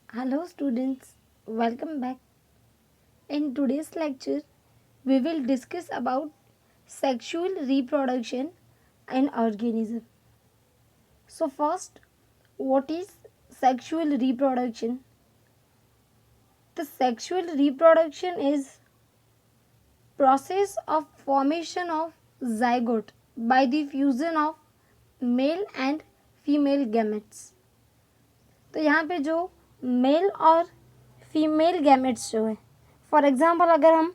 Hello students, welcome back. In today's lecture, we will discuss about sexual reproduction in organism. So first, what is sexual reproduction? The sexual reproduction is process of formation of zygote by the fusion of male and female gametes. तो यहाँ पे जो mail और female gametes जो है, for example अगर हम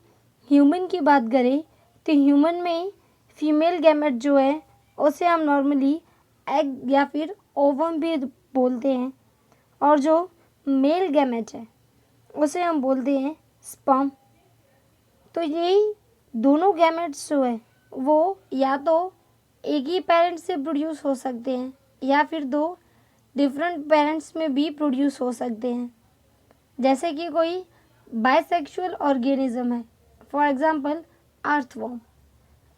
human की बात करें तो ह्यूमन में फीमेल गैमेट जो है उसे हम नॉर्मली एग या फिर ओवम भी बोलते हैं, और जो मेल गैमेट है उसे हम बोलते हैं स्पर्म। तो ये दोनों गैमेट्स जो है वो या तो एक ही पेरेंट से प्रोड्यूस हो सकते हैं या फिर दो डिफरेंट पेरेंट्स में भी प्रोड्यूस हो सकते हैं। जैसे कि कोई बाइसेक्सुअल ऑर्गेनिज्म है, फॉर एग्जांपल अर्थवॉर्म,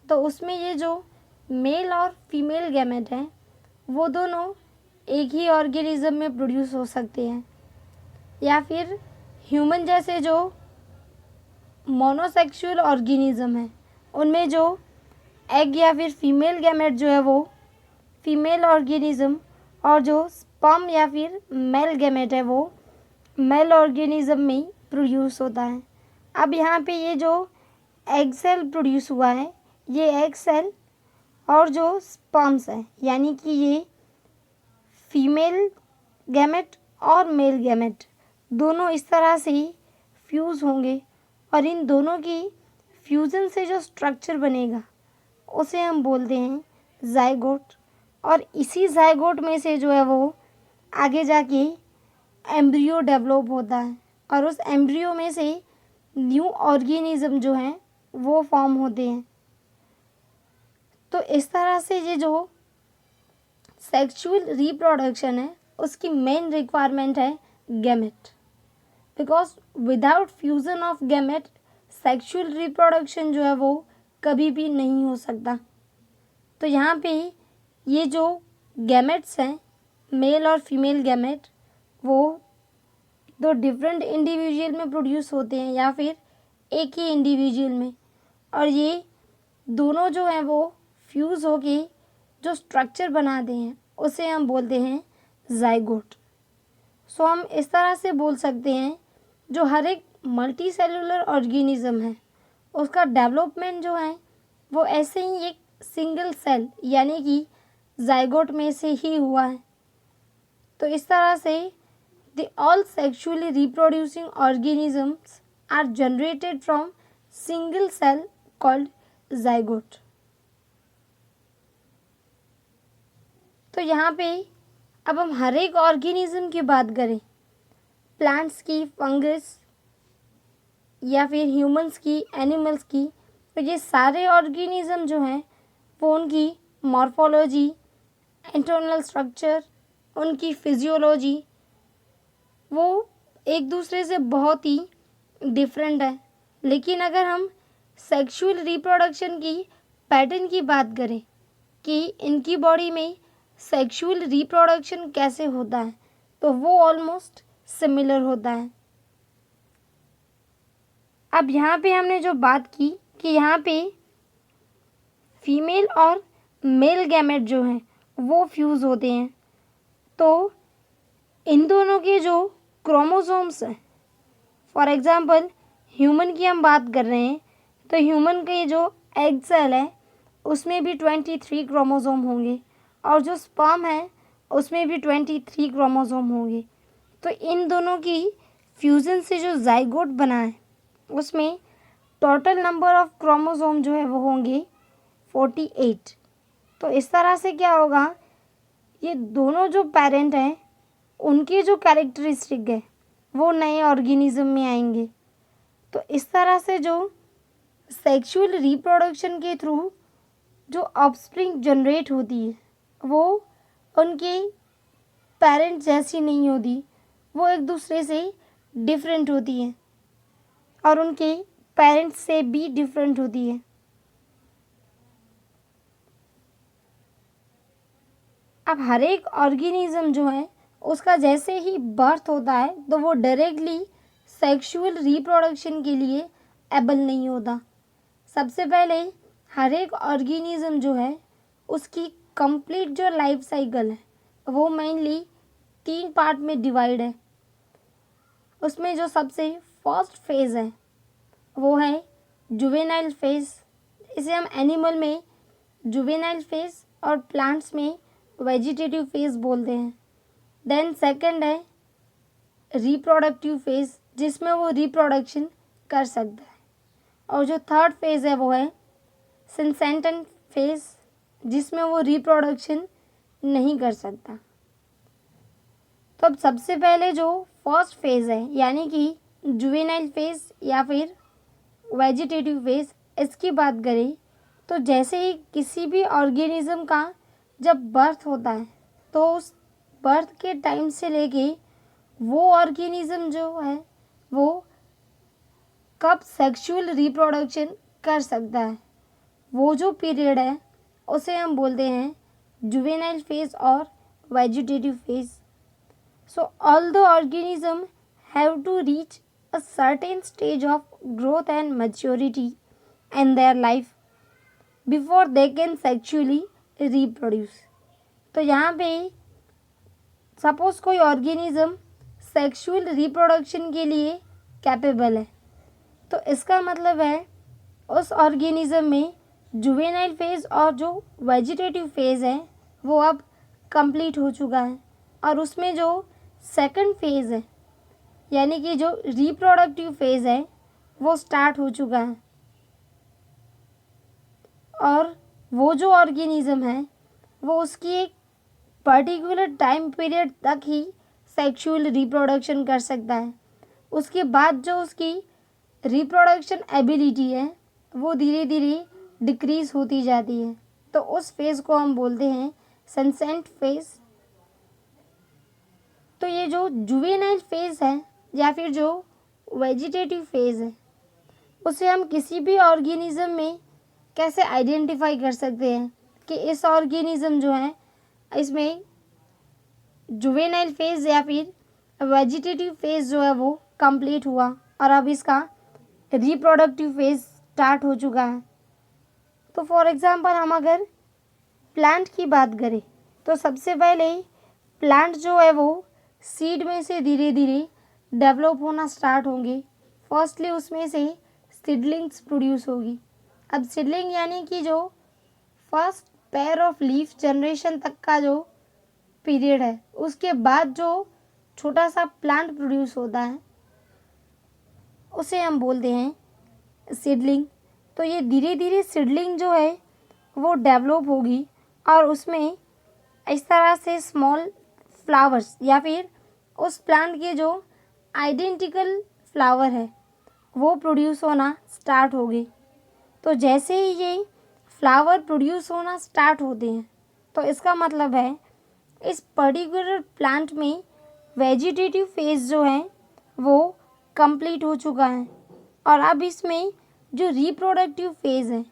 तो उसमें ये जो मेल और फीमेल गैमेट हैं वो दोनों एक ही ऑर्गेनिज्म में प्रोड्यूस हो सकते हैं। या फिर ह्यूमन जैसे जो मोनोसेक्सुअल ऑर्गेनिज्म है उनमें जो एग या फिर फीमेल गैमेट जो है वो फीमेल ऑर्गेनिज्म, और जो स्पर्म या फिर मेल गैमेट है वो मेल ऑर्गेनिज्म में प्रोड्यूस होता है। अब यहाँ पे ये जो एग सेल प्रोड्यूस हुआ है, ये एग सेल और जो स्पर्म्स है यानी कि ये फीमेल गैमेट और मेल गैमेट दोनों इस तरह से फ्यूज़ होंगे, और इन दोनों की फ्यूज़न से जो स्ट्रक्चर बनेगा उसे हम बोलते हैं जाइगोट। और इसी जाइगोट में से जो है वो आगे जाके एम्ब्रियो डेवलप होता है, और उस एम्ब्रियो में से न्यू ऑर्गेनिज्म जो हैं वो फॉर्म होते हैं। तो इस तरह से ये जो सेक्सुअल रिप्रोडक्शन है उसकी मेन रिक्वायरमेंट है gamete, because without fusion of gamete sexual reproduction जो है वो कभी भी नहीं हो सकता। तो यहाँ पे ये जो गैमेट्स हैं मेल और फीमेल गैमेट वो दो डिफरेंट इंडिविजुअल में प्रोड्यूस होते हैं या फिर एक ही इंडिविजुअल में, और ये दोनों जो हैं वो फ्यूज़ होके जो स्ट्रक्चर बनाते हैं उसे हम बोलते हैं जाइगोट। सो हम इस तरह से बोल सकते हैं जो हर एक मल्टी सेलुलर ऑर्गेनिज्म है उसका डेवलपमेंट जो है वो ऐसे ही एक सिंगल सेल यानी कि जाइगोट में से ही हुआ है। तो इस तरह से the all sexually reproducing organisms are generated from single cell called zygote. तो यहाँ पे अब हम हर एक ऑर्गेनिज्म की बात करें, प्लांट्स की, फंगस या फिर ह्यूमंस की, एनिमल्स की, तो ये सारे ऑर्गेनिज्म जो हैं वो उनकी मॉर्फोलॉजी, इंटरनल स्ट्रक्चर, उनकी फिजियोलॉजी वो एक दूसरे से बहुत ही डिफरेंट है। लेकिन अगर हम सेक्सुअल रिप्रोडक्शन की पैटर्न की बात करें कि इनकी बॉडी में सेक्सुअल रिप्रोडक्शन कैसे होता है, तो वो ऑलमोस्ट सिमिलर होता है। अब यहाँ पे हमने जो बात की कि यहाँ पे फीमेल और मेल गैमेट जो हैं वो फ्यूज़ होते हैं, तो इन दोनों के जो क्रोमोसोम्स हैं, फॉर एग्जांपल ह्यूमन की हम बात कर रहे हैं तो ह्यूमन के जो एग सेल है उसमें भी 23 क्रोमोसोम होंगे, और जो स्पर्म है उसमें भी 23 क्रोमोसोम होंगे। तो इन दोनों की फ्यूज़न से जो जाइगोट बना है उसमें टोटल नंबर ऑफ क्रोमोसोम जो है वो होंगे 48। तो इस तरह से क्या होगा, ये दोनों जो पेरेंट हैं उनकी जो कैरेक्टरिस्टिक है वो नए ऑर्गेनिज्म में आएंगे। तो इस तरह से जो सेक्सुअल रिप्रोडक्शन के थ्रू जो ऑफस्प्रिंग जनरेट होती है वो उनके पेरेंट जैसी नहीं होती, वो एक दूसरे से डिफरेंट होती है और उनके पेरेंट्स से भी डिफरेंट होती है। अब हर एक ऑर्गेनिज्म जो है उसका जैसे ही बर्थ होता है तो वो डायरेक्टली सेक्सुअल रिप्रोडक्शन के लिए एबल नहीं होता। सबसे पहले हर एक ऑर्गेनिज्म जो है उसकी कंप्लीट जो लाइफ साइकिल है वो मेनली 3 पार्ट में डिवाइड है। उसमें जो सबसे फर्स्ट फेज़ है वो है जुवेनाइल फेज़, इसे हम एनिमल में जुवेनाइल फेज़ और प्लांट्स में वेजिटेटिव फेज़ बोलते हैं। देन सेकंड है रिप्रोडक्टिव फेज़, जिसमें वो रिप्रोडक्शन कर सकता है। और जो थर्ड फेज़ है वो है सिंसेंटेंट फेज़, जिसमें वो रिप्रोडक्शन नहीं कर सकता। तो अब सबसे पहले जो फर्स्ट फेज़ है यानी कि जुवेनाइल फेज़ या फिर वेजिटेटिव फेज़, इसकी बात करें तो जैसे ही किसी भी ऑर्गेनिज्म का जब बर्थ होता है तो उस बर्थ के टाइम से लेके वो ऑर्गेनिज्म जो है वो कब सेक्सुअल रिप्रोडक्शन कर सकता है, वो जो पीरियड है उसे हम बोलते हैं जुवेनाइल फेज़ और vegetative phase. So all the organism have to reach a certain stage of growth and maturity in their life before they can sexually reproduce। तो यहाँ पे सपोज कोई ऑर्गेनिज्म सेक्सुअल रिप्रोडक्शन के लिए कैपेबल है तो इसका मतलब है उस ऑर्गेनिज्म में जुवेनाइल फेज़ और जो वेजिटेटिव फेज़ है वो अब कंप्लीट हो चुका है और उसमें जो सेकंड फेज़ है यानी कि जो रिप्रोडक्टिव फेज़ है वो स्टार्ट हो चुका है। और वो जो ऑर्गेनिज्म है वो उसकी एक पर्टिकुलर टाइम पीरियड तक ही सेक्सुअल रिप्रोडक्शन कर सकता है। उसके बाद जो उसकी रिप्रोडक्शन एबिलिटी है वो धीरे धीरे डिक्रीज़ होती जाती है। तो उस फेज़ को हम बोलते हैं सेंसेंट फेज़। तो ये जो जुवेनाइल फेज़ है या फिर जो वेजिटेटिव फेज़ है उसे हम किसी भी ऑर्गेनिज्म में कैसे आइडेंटिफाई कर सकते हैं कि इस ऑर्गेनिज्म जो है इसमें जुवेनाइल फेज़ या फिर वेजिटेटिव फेज़ जो है वो कंप्लीट हुआ और अब इसका रिप्रोडक्टिव फेज़ स्टार्ट हो चुका है। तो फॉर एग्ज़ाम्पल हम अगर प्लांट की बात करें तो सबसे पहले प्लांट जो है वो सीड में से धीरे धीरे डेवलप होना स्टार्ट होंगे। फर्स्टली उसमें से सीडलिंग्स प्रोड्यूस होगी। अब सीडलिंग यानी कि जो first pair of leaf generation तक का जो पीरियड है उसके बाद जो छोटा सा प्लांट प्रोड्यूस होता है उसे हम बोलते हैं सीडलिंग। तो ये धीरे धीरे सीडलिंग जो है वो डेवलप होगी और उसमें इस तरह से स्मॉल फ्लावर्स या फिर उस प्लांट के जो आइडेंटिकल फ्लावर है वो प्रोड्यूस होना स्टार्ट होगी। तो जैसे ही ये फ्लावर प्रोड्यूस होना स्टार्ट होते हैं तो इसका मतलब है इस पर्टिकुलर प्लांट में वेजिटेटिव फेज़ जो है वो कंप्लीट हो चुका है और अब इसमें जो रिप्रोडक्टिव फेज़ है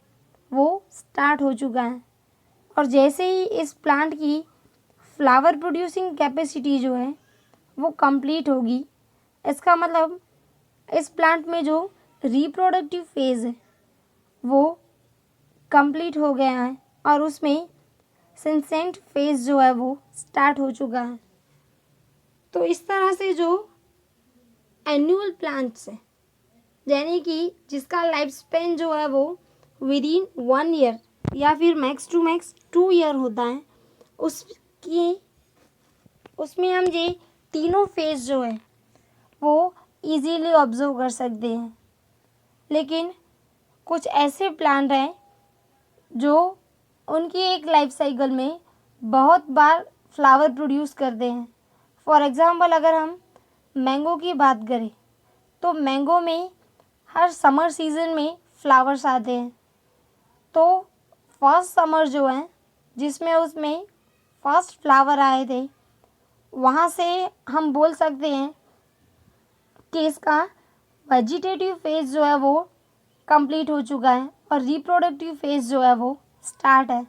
वो स्टार्ट हो चुका है। और जैसे ही इस प्लांट की फ्लावर प्रोड्यूसिंग कैपेसिटी जो है वो कंप्लीट होगी, इसका मतलब इस प्लांट में जो रिप्रोडक्टिव फेज़ है वो कंप्लीट हो गया है और उसमें सेंसेंट फेज़ जो है वो स्टार्ट हो चुका है। तो इस तरह से जो एनुअल प्लांट्स है यानी कि जिसका लाइफ स्पेन जो है वो विदिन 1 ईयर या फिर मैक्स टू मैक्स 2 ईयर होता है, उसमें हम ये तीनों फेज़ जो है वो इजीली ऑब्जर्व कर सकते हैं। लेकिन कुछ ऐसे प्लांट हैं जो उनकी एक लाइफ साइकिल में बहुत बार फ्लावर प्रोड्यूस करते हैं। फॉर एग्ज़ाम्पल अगर हम मैंगो की बात करें तो मैंगो में हर समर सीज़न में फ्लावर्स आते हैं। तो फर्स्ट समर जो है जिसमें उसमें फर्स्ट फ्लावर आए थे वहाँ से हम बोल सकते हैं कि इसका वेजिटेटिव फेज़ जो है वो कंप्लीट हो चुका है और रिप्रोडक्टिव फेज़ जो है वो स्टार्ट है।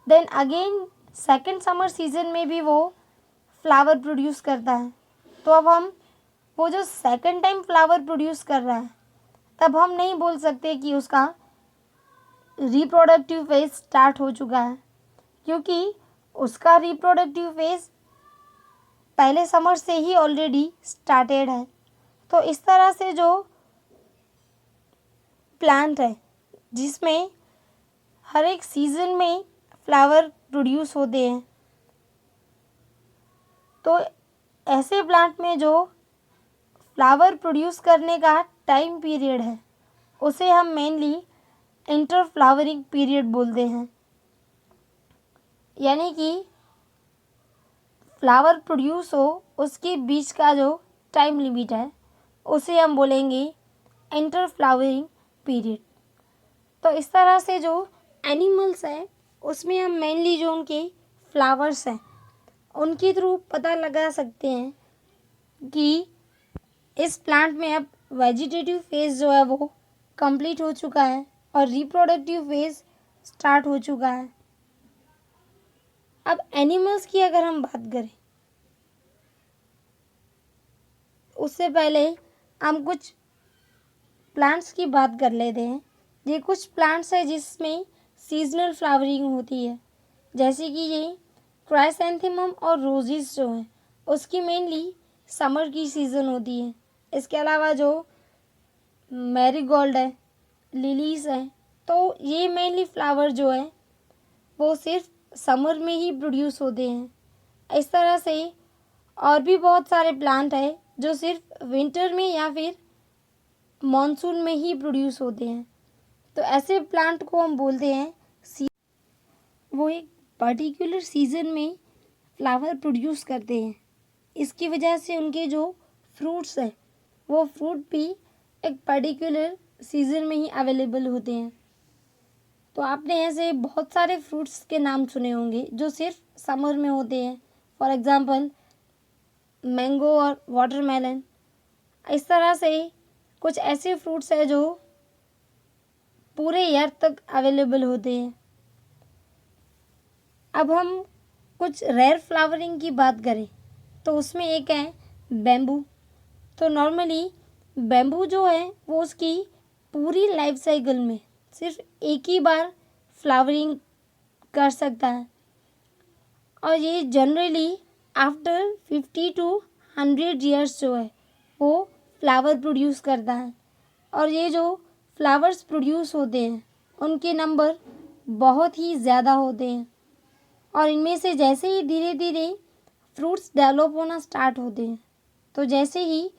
Then again second summer season में भी वो फ्लावर प्रोड्यूस करता है, तो अब हम वो जो सेकंड टाइम फ्लावर प्रोड्यूस कर रहा है, तब हम नहीं बोल सकते कि उसका रिप्रोडक्टिव फेज स्टार्ट हो चुका है, क्योंकि उसका रिप्रोडक्टिव फेज पहले समर से ही ऑलरेडी स्टार्टेड है। तो इस तरह से जो प्लांट है जिसमें हर एक सीज़न में फ्लावर प्रोड्यूस होते हैं, तो ऐसे प्लांट में जो फ्लावर प्रोड्यूस करने का टाइम पीरियड है उसे हम मेनली इंटर फ्लावरिंग पीरियड बोलते हैं। यानी कि फ्लावर प्रोड्यूस हो उसके बीच का जो टाइम लिमिट है उसे हम बोलेंगे इंटर फ्लावरिंग पीरियड। तो इस तरह से जो एनिमल्स हैं उसमें हम मेनली जो उनके फ्लावर्स हैं उनके थ्रू पता लगा सकते हैं कि इस प्लांट में अब वेजिटेटिव फेज़ जो है वो कंप्लीट हो चुका है और रिप्रोडक्टिव फेज़ स्टार्ट हो चुका है। अब एनिमल्स की अगर हम बात करें, उससे पहले हम कुछ प्लांट्स की बात कर लेते हैं। ये कुछ प्लांट्स हैं जिसमें सीजनल फ्लावरिंग होती है, जैसे कि ये क्राइसैंथेमम और रोजेस जो हैं उसकी मेनली समर की सीज़न होती है। इसके अलावा जो मैरीगोल्ड है, लिलीज है, तो ये मेनली फ्लावर जो है वो सिर्फ समर में ही प्रोड्यूस होते हैं। इस तरह से और भी बहुत सारे प्लांट है जो सिर्फ विंटर में या फिर मॉनसून में ही प्रोड्यूस होते हैं। तो ऐसे प्लांट को हम बोलते हैं वो एक पर्टिकुलर सीज़न में फ्लावर प्रोड्यूस करते हैं। इसकी वजह से उनके जो फ्रूट्स हैं वो फ्रूट भी एक पर्टिकुलर सीज़न में ही अवेलेबल होते हैं। तो आपने ऐसे बहुत सारे फ्रूट्स के नाम सुने होंगे जो सिर्फ समर में होते हैं, फॉर एग्ज़ाम्पल मैंगो और वाटरमेलन। इस तरह से कुछ ऐसे फ्रूट्स हैं जो पूरे ईयर तक अवेलेबल होते हैं। अब हम कुछ रेयर फ्लावरिंग की बात करें तो उसमें एक है बैम्बू। तो नॉर्मली बैम्बू जो है वो उसकी पूरी लाइफ साइकिल में सिर्फ एक ही बार फ्लावरिंग कर सकता है और ये जनरली आफ्टर 50 to 100 ईयर्स जो है वो फ्लावर प्रोड्यूस करता है। और ये जो फ्लावर्स प्रोड्यूस होते हैं उनके नंबर बहुत ही ज़्यादा होते हैं और इनमें से जैसे ही धीरे धीरे फ्रूट्स डेवलप होना स्टार्ट होते हैं, तो जैसे ही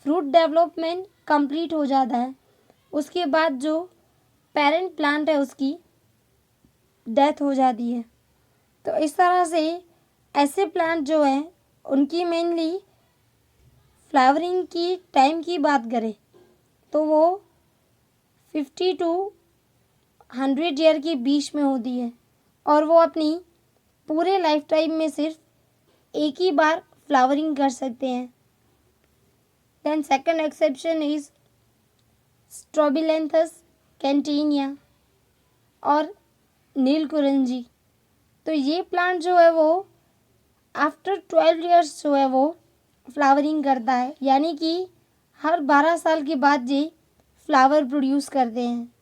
फ्रूट डेवलपमेंट कंप्लीट हो जाता है उसके बाद जो पेरेंट प्लांट है उसकी डेथ हो जाती है। तो इस तरह से ऐसे प्लांट जो हैं उनकी मेनली फ्लावरिंग की टाइम की बात करें तो वो 50 to 100 ईयर के बीच में होती है और वो अपनी पूरे लाइफ टाइम में सिर्फ एक ही बार फ्लावरिंग कर सकते हैं। देन सेकंड एक्सेप्शन इज स्ट्रोबिलेंथस कैंटिनिया और नीलकुरंजी। तो ये प्लांट जो है वो आफ्टर 12 ईयर्स जो है वो फ्लावरिंग करता है, यानी कि हर 12 साल के बाद ये फ्लावर प्रोड्यूस करते हैं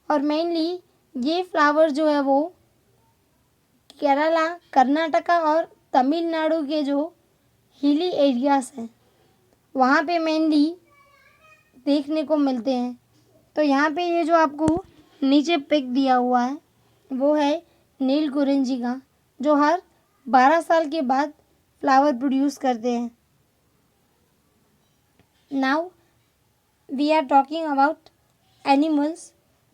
और मेनली ये फ्लावर जो है वो केरला, कर्नाटका और तमिलनाडु के जो हिली एरियाज हैं वहाँ पे मेनली देखने को मिलते हैं। तो यहाँ पे ये जो आपको नीचे पिक दिया हुआ है वो है नीलकुरंजी का, जो हर 12 साल के बाद फ्लावर प्रोड्यूस करते हैं। Now we are talking about animals.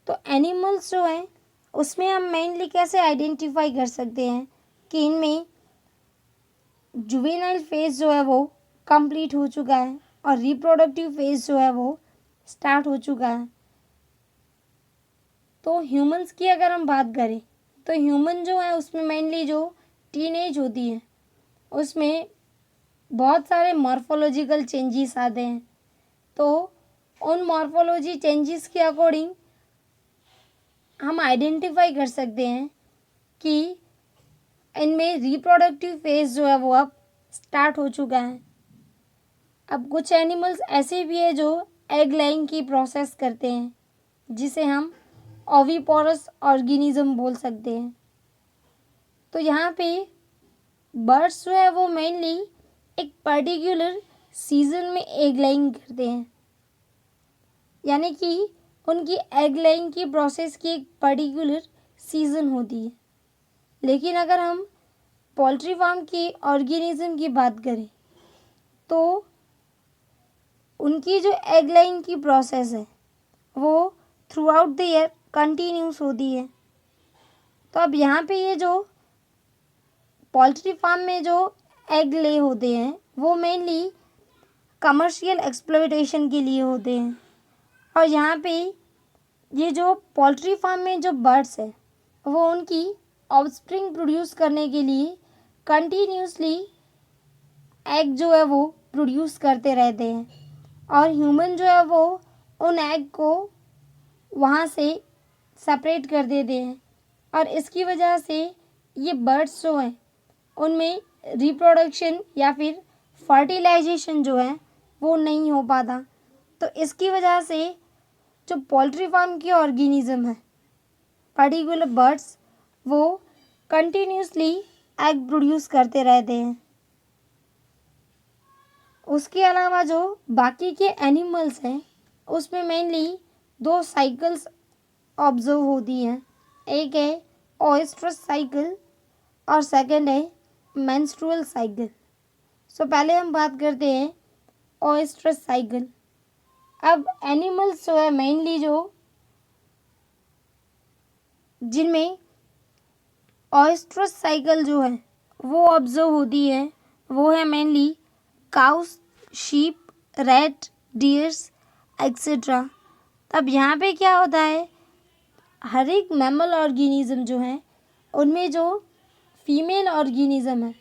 तो एनिमल्स जो हैं उसमें हम मेनली कैसे आइडेंटिफाई कर सकते हैं कि इनमें जुवेनाइल फेज जो है वो कंप्लीट हो चुका है और रिप्रोडक्टिव फेज जो है वो स्टार्ट हो चुका है। तो ह्यूमंस की अगर हम बात करें तो ह्यूमन जो है उसमें मेनली जो टीनेज होती है उसमें बहुत सारे मॉर्फोलॉजिकल चेंजेस आते हैं। तो उन मॉर्फोलॉजी चेंजेस के अकॉर्डिंग हम आइडेंटिफाई कर सकते हैं कि इनमें रिप्रोडक्टिव फेज जो है वो अब स्टार्ट हो चुका है। अब कुछ एनिमल्स ऐसे भी है जो एग लेइंग की प्रोसेस करते हैं, जिसे हम ओविपोरस ऑर्गेनिज्म बोल सकते हैं। तो यहाँ पे बर्ड्स जो है वो मेनली एक पर्टिकुलर सीजन में एग लेइंग करते हैं, यानी कि उनकी एग लेइंग की प्रोसेस की एक पर्टिकुलर सीजन होती है। लेकिन अगर हम पोल्ट्री फार्म के ऑर्गेनिज्म की बात करें तो उनकी जो एग लेइंग की प्रोसेस है वो through out the year continuous होती है। तो अब यहाँ पे ये जो पोल्ट्री फार्म में जो एग ले होते हैं वो मेनली कमर्शियल एक्सप्लॉयटेशन के लिए होते हैं। और यहाँ पे ये जो पोल्ट्री फार्म में जो बर्ड्स है वो उनकी ऑफस्प्रिंग प्रोड्यूस करने के लिए कंटिन्यूसली एग जो है वो प्रोड्यूस करते रहते हैं, और ह्यूमन जो है वो उन एग को वहाँ से सेपरेट कर देते हैं। और इसकी वजह से ये बर्ड्स जो हैं उनमें रिप्रोडक्शन या फिर फर्टिलाइजेशन जो है वो नहीं हो पाता। तो इसकी वजह से जो पोल्ट्री फार्म के ऑर्गेनिज्म है, पर्टिकुलर बर्ड्स, वो कंटिन्यूसली एग प्रोड्यूस करते रहते हैं। उसके अलावा जो बाकी के एनिमल्स हैं उसमें मेनली 2 साइकिल्स ऑब्जर्व होती हैं। एक है ओएस्ट्रस साइकिल और सेकंड है मेंस्ट्रुअल साइकिल। सो पहले हम बात करते हैं ओएस्ट्रस साइकिल। अब एनिमल्स जो है मेनली जो जिनमें ओएस्ट्रस साइकिल जो है वो ऑब्जर्व होती है वो है mainly cows, sheep, rat, dears etcetera. अब यहाँ पे क्या होता है, हर एक मैमल ऑर्गेनिज्म जो है उनमें जो फीमेल ऑर्गेनिज्म है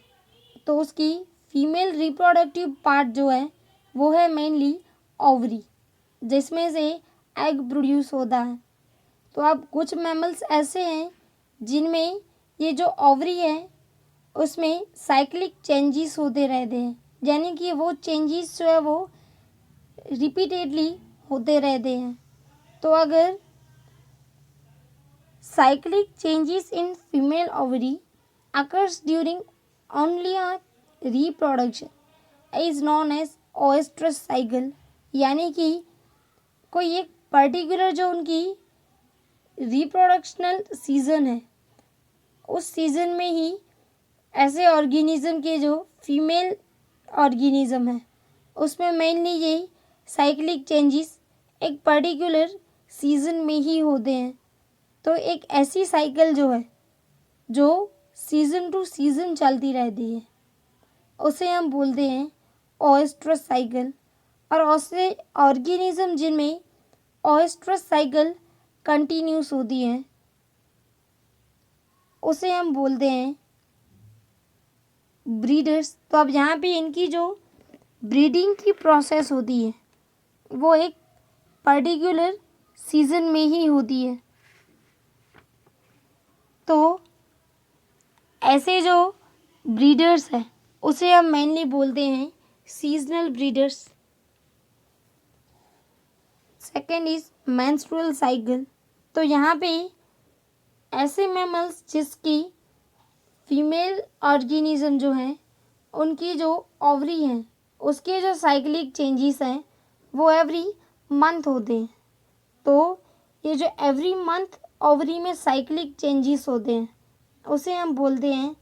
तो उसकी फीमेल रिप्रोडक्टिव पार्ट जो है वो है मेनली ओवरी, जिसमें से एग प्रोड्यूस होता है। तो अब कुछ मैमल्स ऐसे हैं जिनमें ये जो ओवरी है उसमें साइक्लिक चेंजेस होते रहते हैं, यानी कि वो चेंजेस जो है वो रिपीटेडली होते रहते हैं। तो अगर cyclic changes in female ovary occurs during only a reproduction is known as oestrus cycle, यानी कि कोई एक पर्टिकुलर जो उनकी रिप्रोडक्शनल सीजन है उस सीजन में ही ऐसे ऑर्गेनिज्म के जो फीमेल ऑर्गेनिज्म है उसमें मेनली यही साइक्लिक चेंजेस एक पर्टिकुलर सीजन में ही होते हैं। तो एक ऐसी साइकिल जो है जो सीजन टू सीजन चलती रहती है उसे हम बोलते हैं ओएस्ट्रस साइकिल। और ऐसे ऑर्गेनिज्म जिनमें ओएस्ट्रस साइकिल कंटिन्यूस होती है उसे हम बोलते हैं ब्रीडर्स। तो अब यहाँ पे इनकी जो ब्रीडिंग की प्रोसेस होती है वो एक पर्टिकुलर सीजन में ही होती है। तो ऐसे जो ब्रीडर्स हैं उसे हम मेनली बोलते हैं seasonal breeders. Second is menstrual cycle. तो यहाँ पे ऐसे मैमल्स जिसकी फीमेल ऑर्गेनिज्म जो हैं उनकी जो ओवरी हैं उसके जो साइक्लिक चेंजेस हैं वो एवरी मंथ होते हैं। तो ये जो एवरी मंथ ओवरी में साइक्लिक चेंजेस होते हैं उसे हम बोलते हैं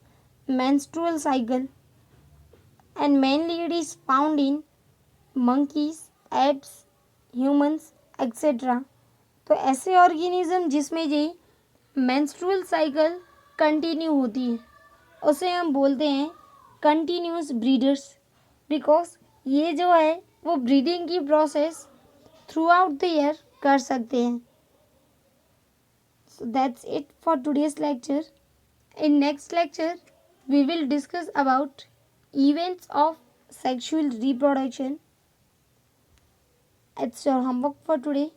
menstrual cycle. And mainly it is found in monkeys, apps, humans etcetera. तो ऐसे ऑर्गेनिज्म जिसमें ये मेंस्ट्रुअल साइकिल कंटिन्यू होती है उसे हम बोलते हैं कंटिन्यूस ब्रीडर्स, बिकॉज ये जो है वो ब्रीडिंग की process through out the year कर सकते हैं। So that's it for today's lecture. In next lecture we will discuss about events of sexual reproduction. It's your homework for today.